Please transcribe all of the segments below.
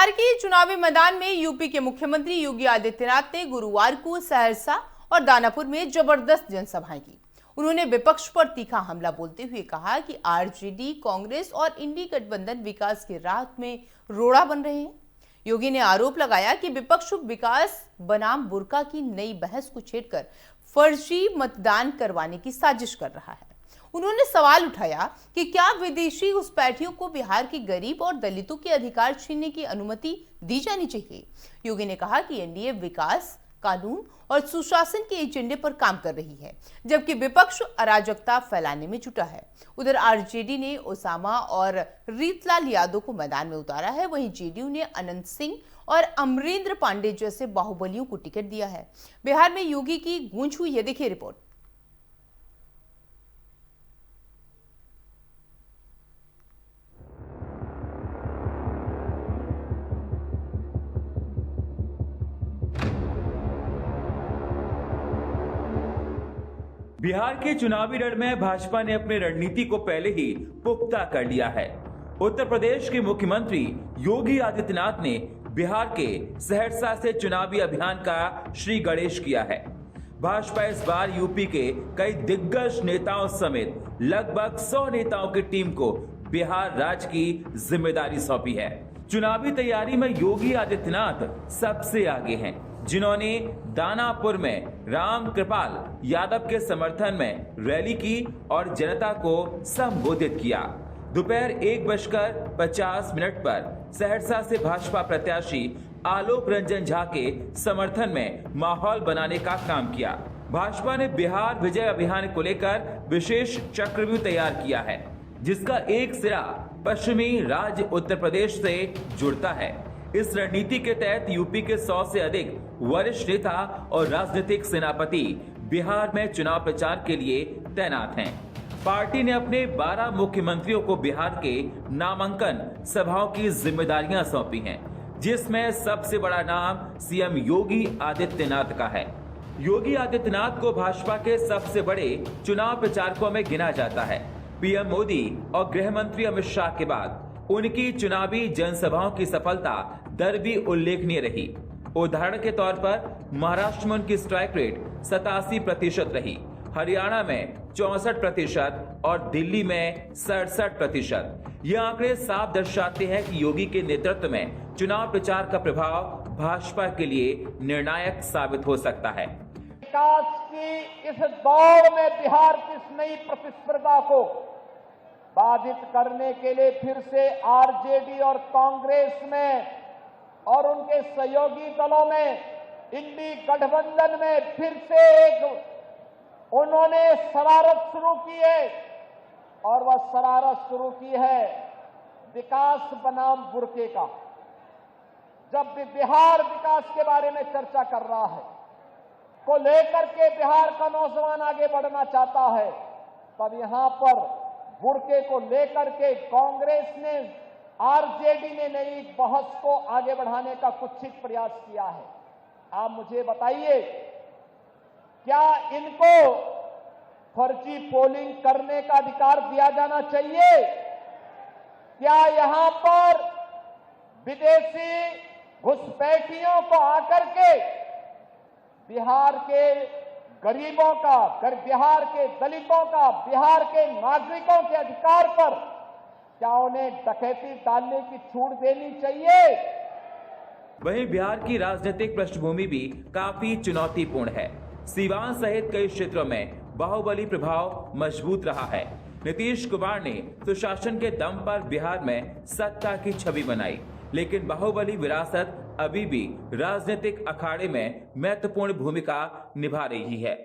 बिहार के चुनावी मैदान में यूपी के मुख्यमंत्री योगी आदित्यनाथ ने गुरुवार को सहरसा और दानापुर में जबरदस्त जनसभाएं की। उन्होंने विपक्ष पर तीखा हमला बोलते हुए कहा कि आरजेडी, कांग्रेस और इंडी गठबंधन विकास के राह में रोड़ा बन रहे हैं। योगी ने आरोप लगाया कि विपक्ष विकास बनाम बुर्का की नई बहस को छेड़कर फर्जी मतदान करवाने की साजिश कर रहा है। उन्होंने सवाल उठाया कि क्या विदेशी घुसपैठियों को बिहार के गरीब और दलितों के अधिकार छीनने की अनुमति दी जानी चाहिए। योगी ने कहा कि एनडीए विकास, कानून और सुशासन के एजेंडे पर काम कर रही है, जबकि विपक्ष अराजकता फैलाने में जुटा है। उधर आरजेडी ने ओसामा और रीतलाल यादव को मैदान में उतारा है, वहीं जेडीयू ने अनंत सिंह और अमरेंद्र पांडे जैसे बाहुबलियों को टिकट दिया है। बिहार में योगी की गूंज हुई, ये देखिए रिपोर्ट। बिहार के चुनावी रण में भाजपा ने अपनी रणनीति को पहले ही पुख्ता कर लिया है। उत्तर प्रदेश के मुख्यमंत्री योगी आदित्यनाथ ने बिहार के सहरसा से चुनावी अभियान का श्री गणेश किया है। भाजपा इस बार यूपी के कई दिग्गज नेताओं समेत लगभग 100 नेताओं की टीम को बिहार राज्य की जिम्मेदारी सौंपी है। चुनावी तैयारी में योगी आदित्यनाथ सबसे आगे हैं, जिन्होंने दानापुर में राम कृपाल यादव के समर्थन में रैली की और जनता को संबोधित किया। दोपहर 1:50 पर सहरसा से भाजपा प्रत्याशी आलोक रंजन झा के समर्थन में माहौल बनाने का काम किया। भाजपा ने बिहार विजय अभियान को लेकर विशेष चक्रव्यूह तैयार किया है, जिसका एक सिरा पश्चिमी राज्य उत्तर प्रदेश से जुड़ता है। इस रणनीति के तहत यूपी के 100 से अधिक वरिष्ठ नेता और राजनीतिक सेनापति बिहार में चुनाव प्रचार के लिए तैनात हैं। पार्टी ने अपने 12 मुख्यमंत्रियों को बिहार के नामांकन सभाओं की जिम्मेदारियां सौंपी हैं, जिसमें सबसे बड़ा नाम सीएम योगी आदित्यनाथ का है। योगी आदित्यनाथ को भाजपा के सबसे बड़े चुनाव प्रचारकों में गिना जाता है। पीएम मोदी और गृह मंत्री अमित शाह के बाद उनकी चुनावी जनसभाओं की सफलता दर भी उल्लेखनीय रही। उदाहरण के तौर पर महाराष्ट्र में उनकी स्ट्राइक रेट 87% रही, हरियाणा में 64% और दिल्ली में 67%। ये आंकड़े साफ दर्शाते हैं कि योगी के नेतृत्व में चुनाव प्रचार का प्रभाव भाजपा के लिए निर्णायक साबित हो सकता है। विकास की इस दौड़ में बिहार की इस नई प्रतिस्पर्धा को बाधित करने के लिए फिर से आरजेडी और कांग्रेस में और उनके सहयोगी दलों में, इंडी गठबंधन में फिर से एक उन्होंने शरारत शुरू की है, और वह शरारत शुरू की है विकास बनाम बुर्के का। जब भी बिहार विकास के बारे में चर्चा कर रहा है, को लेकर के बिहार का नौजवान आगे बढ़ना चाहता है, तब यहां पर बुर्के को लेकर के कांग्रेस ने, आरजेडी ने नई बहस को आगे बढ़ाने का कुत्सित प्रयास किया है। आप मुझे बताइए, क्या इनको फर्जी पोलिंग करने का अधिकार दिया जाना चाहिए? क्या यहां पर विदेशी घुसपैठियों को आकर के बिहार के गरीबों का, बिहार के दलितों का, बिहार के नागरिकों के अधिकार पर क्या उन्हें डकैती डालने की छूट देनी चाहिए? वहीं बिहार की राजनीतिक पृष्ठभूमि भी काफी चुनौतीपूर्ण है। सीवान सहित कई क्षेत्रों में बाहुबली प्रभाव मजबूत रहा है। नीतीश कुमार ने सुशासन के दम पर बिहार में सत्ता की छवि बनाई, लेकिन बाहुबली विरासत अभी भी राजनीतिक अखाड़े में महत्वपूर्ण भूमिका निभा रही है।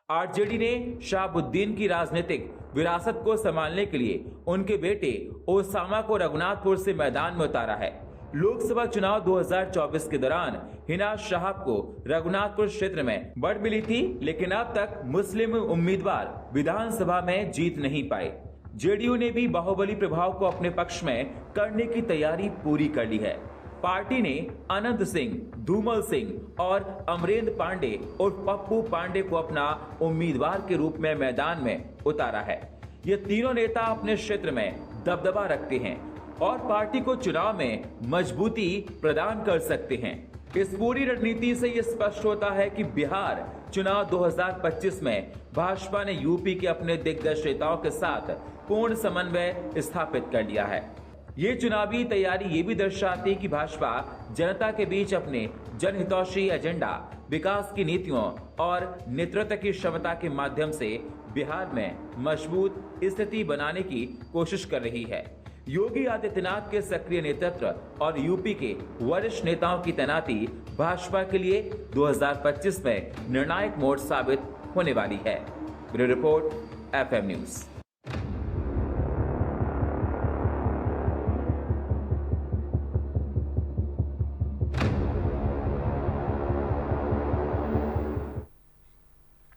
आरजेडी ने शहाबुद्दीन की राजनीतिक विरासत को संभालने के लिए उनके बेटे ओसामा को रघुनाथपुर से मैदान में उतारा है। लोकसभा चुनाव 2024 के दौरान हिना शाह को रघुनाथपुर क्षेत्र में बढ़त मिली थी, लेकिन अब तक मुस्लिम उम्मीदवार विधानसभा में जीत नहीं पाए। जेडीयू ने भी बाहुबली प्रभाव को अपने पक्ष में करने की तैयारी पूरी कर ली है। पार्टी ने अनंत सिंह, धूमल सिंह और अमरेंद्र पांडे और पप्पू पांडे को अपना उम्मीदवार के रूप में मैदान में उतारा है। ये तीनों नेता अपने क्षेत्र में दबदबा रखते हैं और पार्टी को चुनाव में मजबूती प्रदान कर सकते हैं। इस पूरी रणनीति से ये स्पष्ट होता है कि बिहार चुनाव 2025 में भाजपा ने यूपी के अपने दिग्गज नेताओं के साथ पूर्ण समन्वय स्थापित कर लिया है। ये चुनावी तैयारी ये भी दर्शाती है कि भाजपा जनता के बीच अपने जनहितैषी एजेंडा, विकास की नीतियों और नेतृत्व की क्षमता के माध्यम से बिहार में मजबूत स्थिति बनाने की कोशिश कर रही है। योगी आदित्यनाथ के सक्रिय नेतृत्व और यूपी के वरिष्ठ नेताओं की तैनाती भाजपा के लिए 2025 में निर्णायक मोड़ साबित होने वाली है। Bureau report, FM news.